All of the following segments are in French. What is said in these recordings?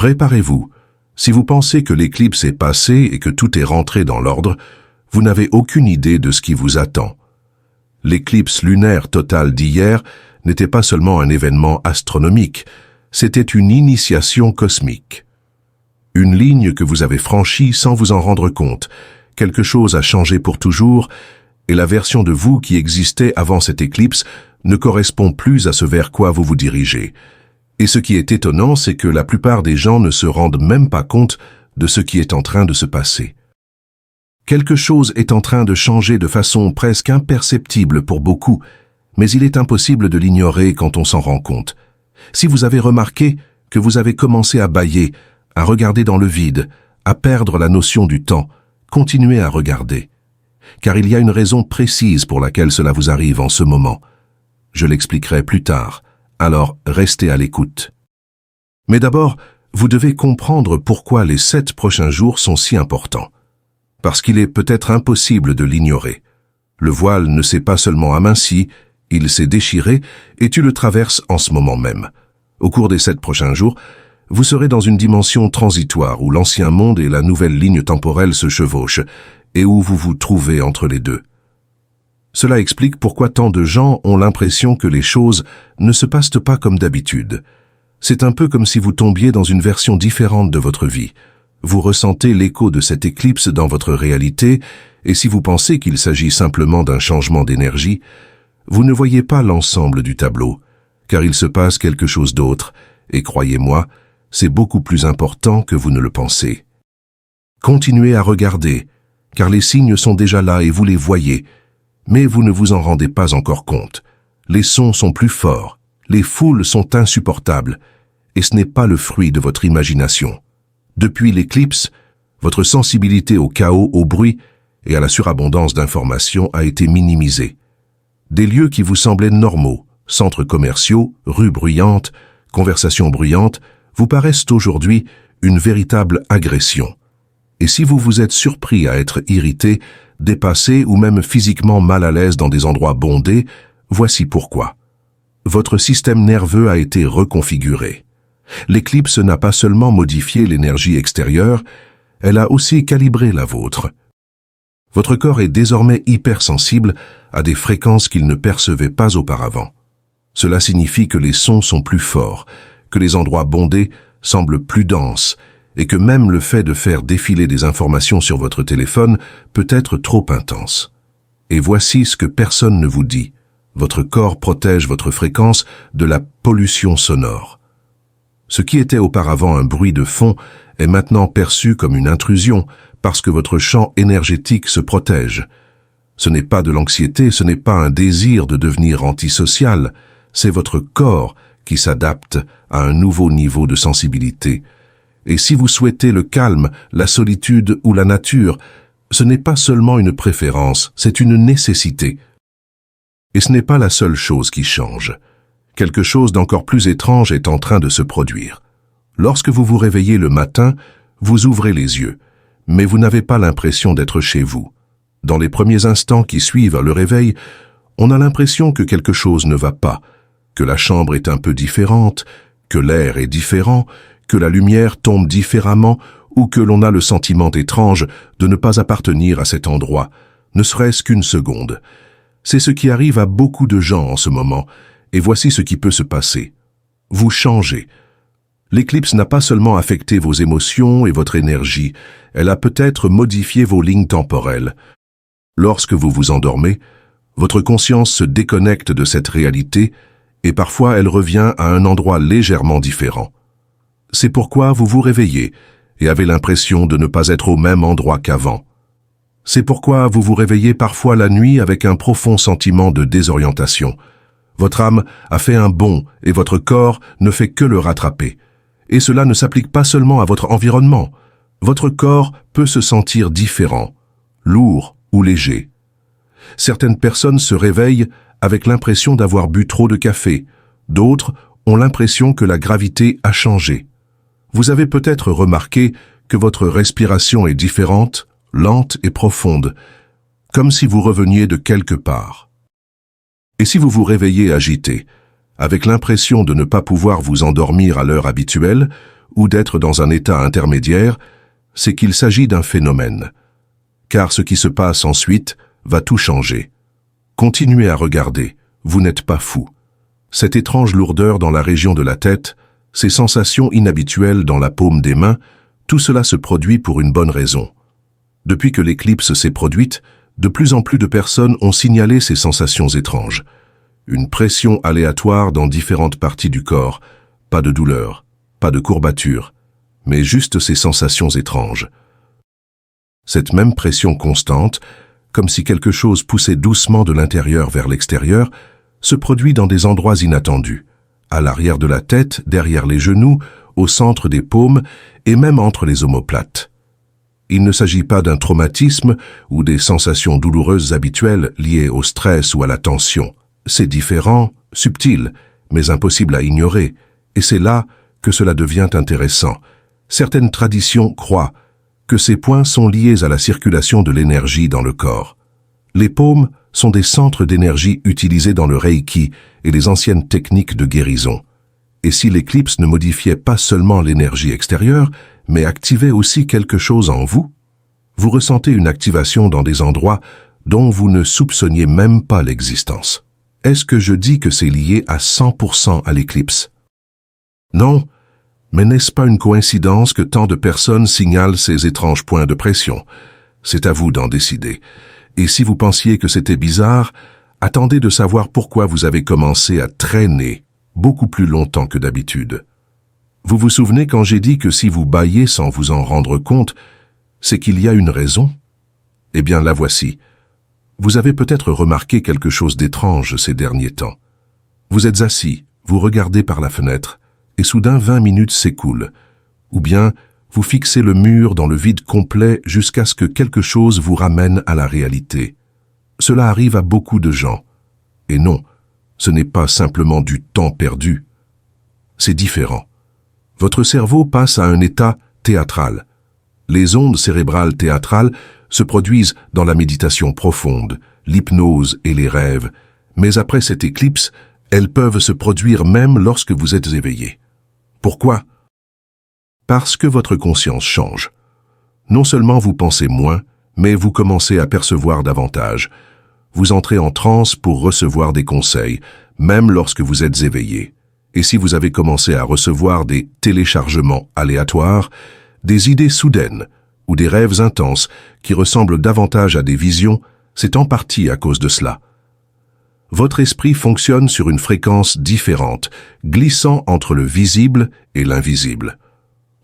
Préparez-vous. Si vous pensez que l'éclipse est passée et que tout est rentré dans l'ordre, vous n'avez aucune idée de ce qui vous attend. L'éclipse lunaire totale d'hier n'était pas seulement un événement astronomique, c'était une initiation cosmique. Une ligne que vous avez franchie sans vous en rendre compte. Quelque chose a changé pour toujours, et la version de vous qui existait avant cette éclipse ne correspond plus à ce vers quoi vous vous dirigez. Et ce qui est étonnant, c'est que la plupart des gens ne se rendent même pas compte de ce qui est en train de se passer. Quelque chose est en train de changer de façon presque imperceptible pour beaucoup, mais il est impossible de l'ignorer quand on s'en rend compte. Si vous avez remarqué que vous avez commencé à bâiller, à regarder dans le vide, à perdre la notion du temps, continuez à regarder. Car il y a une raison précise pour laquelle cela vous arrive en ce moment. Je l'expliquerai plus tard, alors restez à l'écoute. Mais d'abord, vous devez comprendre pourquoi les 7 prochains jours sont si importants. Parce qu'il est peut-être impossible de l'ignorer. Le voile ne s'est pas seulement aminci, il s'est déchiré et tu le traverses en ce moment même. Au cours des 7 prochains jours, vous serez dans une dimension transitoire où l'ancien monde et la nouvelle ligne temporelle se chevauchent et où vous vous trouvez entre les deux. Cela explique pourquoi tant de gens ont l'impression que les choses ne se passent pas comme d'habitude. C'est un peu comme si vous tombiez dans une version différente de votre vie. Vous ressentez l'écho de cette éclipse dans votre réalité, et si vous pensez qu'il s'agit simplement d'un changement d'énergie, vous ne voyez pas l'ensemble du tableau, car il se passe quelque chose d'autre, et croyez-moi, c'est beaucoup plus important que vous ne le pensez. Continuez à regarder, car les signes sont déjà là et vous les voyez, mais vous ne vous en rendez pas encore compte. Les sons sont plus forts, les foules sont insupportables, et ce n'est pas le fruit de votre imagination. Depuis l'éclipse, votre sensibilité au chaos, au bruit et à la surabondance d'informations a été minimisée. Des lieux qui vous semblaient normaux, centres commerciaux, rues bruyantes, conversations bruyantes, vous paraissent aujourd'hui une véritable agression. Et si vous vous êtes surpris à être irrité, dépassé ou même physiquement mal à l'aise dans des endroits bondés, voici pourquoi. Votre système nerveux a été reconfiguré. L'éclipse n'a pas seulement modifié l'énergie extérieure, elle a aussi calibré la vôtre. Votre corps est désormais hypersensible à des fréquences qu'il ne percevait pas auparavant. Cela signifie que les sons sont plus forts, que les endroits bondés semblent plus denses, et que même le fait de faire défiler des informations sur votre téléphone peut être trop intense. Et voici ce que personne ne vous dit. Votre corps protège votre fréquence de la pollution sonore. Ce qui était auparavant un bruit de fond est maintenant perçu comme une intrusion parce que votre champ énergétique se protège. Ce n'est pas de l'anxiété, ce n'est pas un désir de devenir antisocial, c'est votre corps qui s'adapte à un nouveau niveau de sensibilité. Et si vous souhaitez le calme, la solitude ou la nature, ce n'est pas seulement une préférence, c'est une nécessité. Et ce n'est pas la seule chose qui change. Quelque chose d'encore plus étrange est en train de se produire. Lorsque vous vous réveillez le matin, vous ouvrez les yeux, mais vous n'avez pas l'impression d'être chez vous. Dans les premiers instants qui suivent le réveil, on a l'impression que quelque chose ne va pas, que la chambre est un peu différente, que l'air est différent, que la lumière tombe différemment ou que l'on a le sentiment étrange de ne pas appartenir à cet endroit, ne serait-ce qu'une seconde. C'est ce qui arrive à beaucoup de gens en ce moment, et voici ce qui peut se passer. Vous changez. L'éclipse n'a pas seulement affecté vos émotions et votre énergie, elle a peut-être modifié vos lignes temporelles. Lorsque vous vous endormez, votre conscience se déconnecte de cette réalité et parfois elle revient à un endroit légèrement différent. C'est pourquoi vous vous réveillez et avez l'impression de ne pas être au même endroit qu'avant. C'est pourquoi vous vous réveillez parfois la nuit avec un profond sentiment de désorientation. Votre âme a fait un bond et votre corps ne fait que le rattraper. Et cela ne s'applique pas seulement à votre environnement. Votre corps peut se sentir différent, lourd ou léger. Certaines personnes se réveillent avec l'impression d'avoir bu trop de café. D'autres ont l'impression que la gravité a changé. Vous avez peut-être remarqué que votre respiration est différente, lente et profonde, comme si vous reveniez de quelque part. Et si vous vous réveillez agité, avec l'impression de ne pas pouvoir vous endormir à l'heure habituelle, ou d'être dans un état intermédiaire, c'est qu'il s'agit d'un phénomène. Car ce qui se passe ensuite va tout changer. Continuez à regarder, vous n'êtes pas fou. Cette étrange lourdeur dans la région de la tête, ces sensations inhabituelles dans la paume des mains, tout cela se produit pour une bonne raison. Depuis que l'éclipse s'est produite, de plus en plus de personnes ont signalé ces sensations étranges. Une pression aléatoire dans différentes parties du corps, pas de douleur, pas de courbature, mais juste ces sensations étranges. Cette même pression constante, comme si quelque chose poussait doucement de l'intérieur vers l'extérieur, se produit dans des endroits inattendus, à l'arrière de la tête, derrière les genoux, au centre des paumes et même entre les omoplates. Il ne s'agit pas d'un traumatisme ou des sensations douloureuses habituelles liées au stress ou à la tension. C'est différent, subtil, mais impossible à ignorer, et c'est là que cela devient intéressant. Certaines traditions croient que ces points sont liés à la circulation de l'énergie dans le corps. Les paumes sont des centres d'énergie utilisés dans le Reiki et les anciennes techniques de guérison. Et si l'éclipse ne modifiait pas seulement l'énergie extérieure, mais activait aussi quelque chose en vous, vous ressentez une activation dans des endroits dont vous ne soupçonniez même pas l'existence. Est-ce que je dis que c'est lié à 100% à l'éclipse? Non, mais n'est-ce pas une coïncidence que tant de personnes signalent ces étranges points de pression? C'est à vous d'en décider. Et si vous pensiez que c'était bizarre, attendez de savoir pourquoi vous avez commencé à traîner beaucoup plus longtemps que d'habitude. Vous vous souvenez quand j'ai dit que si vous bâillez sans vous en rendre compte, c'est qu'il y a une raison? Eh bien, la voici. Vous avez peut-être remarqué quelque chose d'étrange ces derniers temps. Vous êtes assis, vous regardez par la fenêtre, et soudain 20 minutes s'écoulent. Ou bien, vous fixez le mur dans le vide complet jusqu'à ce que quelque chose vous ramène à la réalité. Cela arrive à beaucoup de gens. Et non, ce n'est pas simplement du temps perdu. C'est différent. Votre cerveau passe à un état théâtral. Les ondes cérébrales théâtrales se produisent dans la méditation profonde, l'hypnose et les rêves, mais après cette éclipse, elles peuvent se produire même lorsque vous êtes éveillé. Pourquoi? Parce que votre conscience change. Non seulement vous pensez moins, mais vous commencez à percevoir davantage. Vous entrez en transe pour recevoir des conseils, même lorsque vous êtes éveillé. Et si vous avez commencé à recevoir des téléchargements aléatoires, des idées soudaines ou des rêves intenses qui ressemblent davantage à des visions, c'est en partie à cause de cela. Votre esprit fonctionne sur une fréquence différente, glissant entre le visible et l'invisible.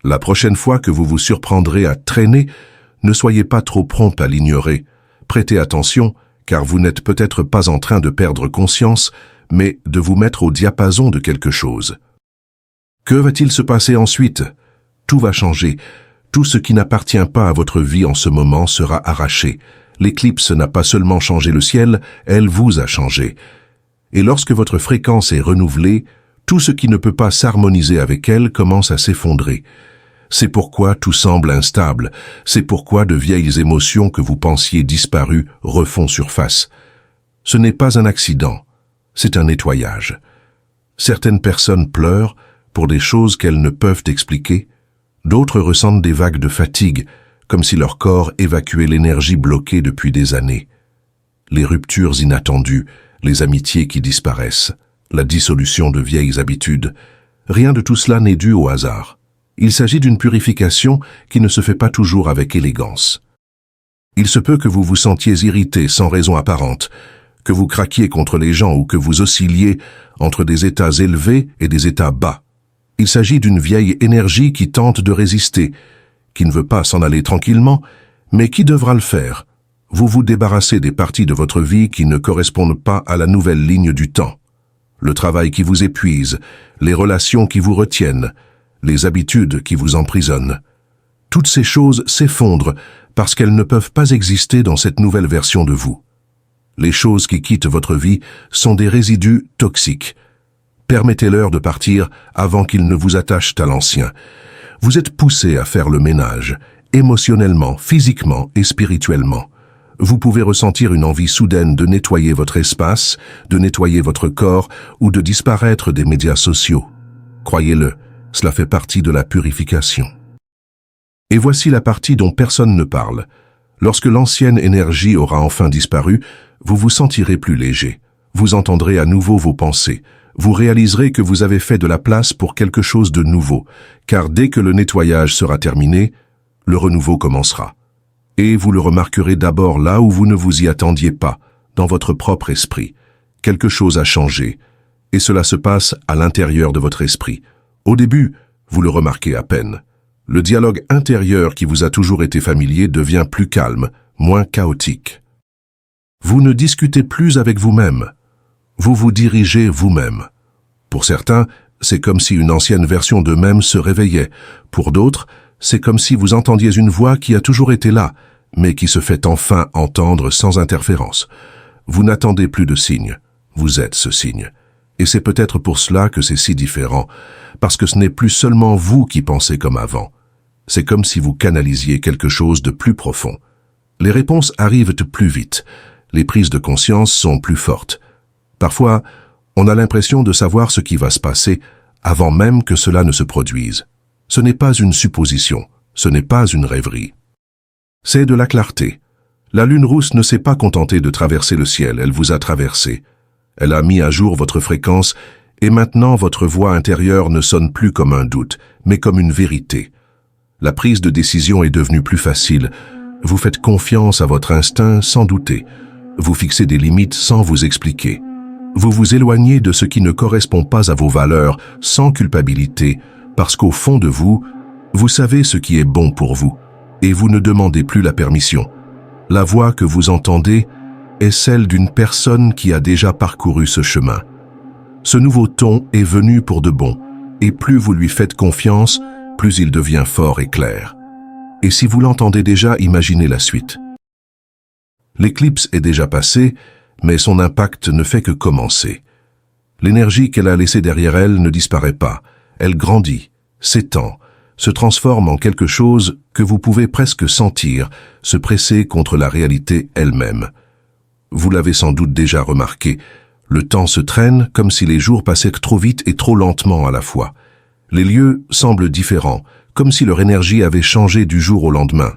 La prochaine fois que vous vous surprendrez à traîner, ne soyez pas trop prompt à l'ignorer. Prêtez attention, car vous n'êtes peut-être pas en train de perdre conscience, mais de vous mettre au diapason de quelque chose. Que va-t-il se passer ensuite? Tout va changer. Tout ce qui n'appartient pas à votre vie en ce moment sera arraché. L'éclipse n'a pas seulement changé le ciel, elle vous a changé. Et lorsque votre fréquence est renouvelée, tout ce qui ne peut pas s'harmoniser avec elle commence à s'effondrer. C'est pourquoi tout semble instable, c'est pourquoi de vieilles émotions que vous pensiez disparues refont surface. Ce n'est pas un accident, c'est un nettoyage. Certaines personnes pleurent pour des choses qu'elles ne peuvent expliquer, d'autres ressentent des vagues de fatigue, comme si leur corps évacuait l'énergie bloquée depuis des années. Les ruptures inattendues, les amitiés qui disparaissent, la dissolution de vieilles habitudes, rien de tout cela n'est dû au hasard. Il s'agit d'une purification qui ne se fait pas toujours avec élégance. Il se peut que vous vous sentiez irrité sans raison apparente, que vous craquiez contre les gens ou que vous oscilliez entre des états élevés et des états bas. Il s'agit d'une vieille énergie qui tente de résister, qui ne veut pas s'en aller tranquillement, mais qui devra le faire. Vous vous débarrassez des parties de votre vie qui ne correspondent pas à la nouvelle ligne du temps. Le travail qui vous épuise, les relations qui vous retiennent, les habitudes qui vous emprisonnent. Toutes ces choses s'effondrent parce qu'elles ne peuvent pas exister dans cette nouvelle version de vous. Les choses qui quittent votre vie sont des résidus toxiques. Permettez-leur de partir avant qu'ils ne vous attachent à l'ancien. Vous êtes poussé à faire le ménage, émotionnellement, physiquement et spirituellement. Vous pouvez ressentir une envie soudaine de nettoyer votre espace, de nettoyer votre corps ou de disparaître des médias sociaux. Croyez-le, Cela fait partie de la purification. Et voici la partie dont personne ne parle. Lorsque l'ancienne énergie aura enfin disparu, vous vous sentirez plus léger. Vous entendrez à nouveau vos pensées. Vous réaliserez que vous avez fait de la place pour quelque chose de nouveau, car dès que le nettoyage sera terminé, le renouveau commencera. Et vous le remarquerez d'abord là où vous ne vous y attendiez pas, dans votre propre esprit. Quelque chose a changé, et cela se passe à l'intérieur de votre esprit. Au début, vous le remarquez à peine. Le dialogue intérieur qui vous a toujours été familier devient plus calme, moins chaotique. Vous ne discutez plus avec vous-même. Vous vous dirigez vous-même. Pour certains, c'est comme si une ancienne version d'eux-mêmes se réveillait. Pour d'autres, c'est comme si vous entendiez une voix qui a toujours été là, mais qui se fait enfin entendre sans interférence. Vous n'attendez plus de signe. Vous êtes ce signe. Et c'est peut-être pour cela que c'est si différent, parce que ce n'est plus seulement vous qui pensez comme avant. C'est comme si vous canalisiez quelque chose de plus profond. Les réponses arrivent plus vite. Les prises de conscience sont plus fortes. Parfois, on a l'impression de savoir ce qui va se passer avant même que cela ne se produise. Ce n'est pas une supposition, ce n'est pas une rêverie. C'est de la clarté. La lune rousse ne s'est pas contentée de traverser le ciel, elle vous a traversé. Elle a mis à jour votre fréquence et maintenant votre voix intérieure ne sonne plus comme un doute, mais comme une vérité. La prise de décision est devenue plus facile. Vous faites confiance à votre instinct sans douter. Vous fixez des limites sans vous expliquer. Vous vous éloignez de ce qui ne correspond pas à vos valeurs sans culpabilité, parce qu'au fond de vous, vous savez ce qui est bon pour vous, et vous ne demandez plus la permission. La voix que vous entendez est celle d'une personne qui a déjà parcouru ce chemin. Ce nouveau ton est venu pour de bon, et plus vous lui faites confiance, plus il devient fort et clair. Et si vous l'entendez déjà, imaginez la suite. L'éclipse est déjà passée, mais son impact ne fait que commencer. L'énergie qu'elle a laissée derrière elle ne disparaît pas. Elle grandit, s'étend, se transforme en quelque chose que vous pouvez presque sentir, se presser contre la réalité elle-même. Vous l'avez sans doute déjà remarqué, le temps se traîne comme si les jours passaient trop vite et trop lentement à la fois. Les lieux semblent différents, comme si leur énergie avait changé du jour au lendemain.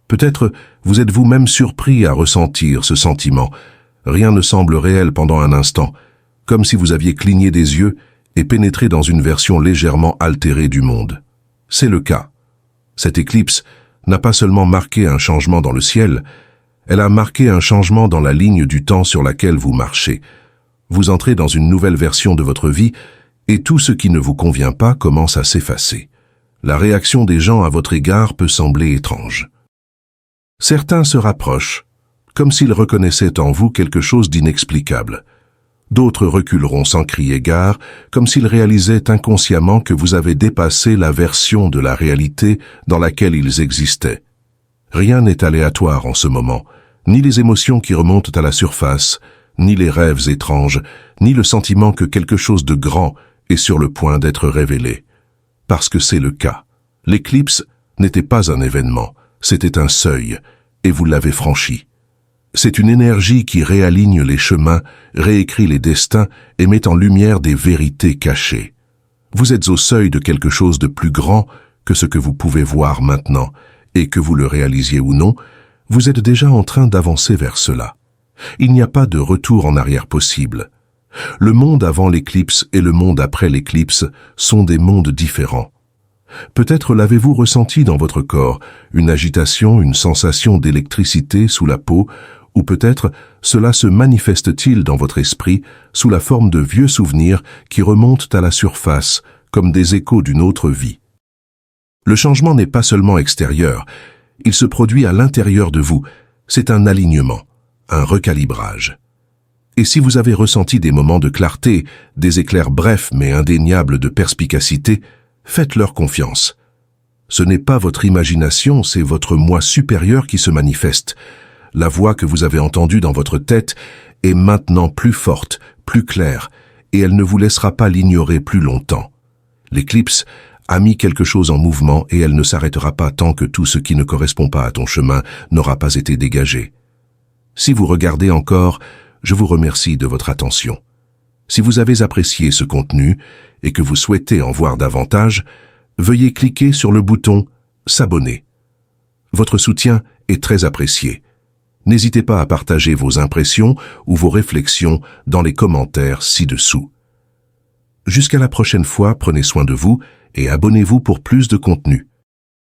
Peut-être vous êtes vous-même surpris à ressentir ce sentiment. Rien ne semble réel pendant un instant, comme si vous aviez cligné des yeux et pénétré dans une version légèrement altérée du monde. C'est le cas. Cette éclipse n'a pas seulement marqué un changement dans le ciel, elle a marqué un changement dans la ligne du temps sur laquelle vous marchez. Vous entrez dans une nouvelle version de votre vie et tout ce qui ne vous convient pas commence à s'effacer. La réaction des gens à votre égard peut sembler étrange. Certains se rapprochent, comme s'ils reconnaissaient en vous quelque chose d'inexplicable. D'autres reculeront sans crier gare, comme s'ils réalisaient inconsciemment que vous avez dépassé la version de la réalité dans laquelle ils existaient. Rien n'est aléatoire en ce moment, ni les émotions qui remontent à la surface, ni les rêves étranges, ni le sentiment que quelque chose de grand est sur le point d'être révélé. Parce que c'est le cas. L'éclipse n'était pas un événement, c'était un seuil, et vous l'avez franchi. C'est une énergie qui réaligne les chemins, réécrit les destins et met en lumière des vérités cachées. Vous êtes au seuil de quelque chose de plus grand que ce que vous pouvez voir maintenant, et que vous le réalisiez ou non, vous êtes déjà en train d'avancer vers cela. Il n'y a pas de retour en arrière possible. Le monde avant l'éclipse et le monde après l'éclipse sont des mondes différents. Peut-être l'avez-vous ressenti dans votre corps, une agitation, une sensation d'électricité sous la peau, ou peut-être cela se manifeste-t-il dans votre esprit sous la forme de vieux souvenirs qui remontent à la surface, comme des échos d'une autre vie. Le changement n'est pas seulement extérieur, il se produit à l'intérieur de vous, c'est un alignement, un recalibrage. Et si vous avez ressenti des moments de clarté, des éclairs brefs mais indéniables de perspicacité, faites-leur confiance. Ce n'est pas votre imagination, c'est votre moi supérieur qui se manifeste. La voix que vous avez entendue dans votre tête est maintenant plus forte, plus claire, et elle ne vous laissera pas l'ignorer plus longtemps. L'éclipse a mis quelque chose en mouvement et elle ne s'arrêtera pas tant que tout ce qui ne correspond pas à ton chemin n'aura pas été dégagé. Si vous regardez encore, je vous remercie de votre attention. Si vous avez apprécié ce contenu et que vous souhaitez en voir davantage, veuillez cliquer sur le bouton « S'abonner ». Votre soutien est très apprécié. N'hésitez pas à partager vos impressions ou vos réflexions dans les commentaires ci-dessous. Jusqu'à la prochaine fois, prenez soin de vous et abonnez-vous pour plus de contenu.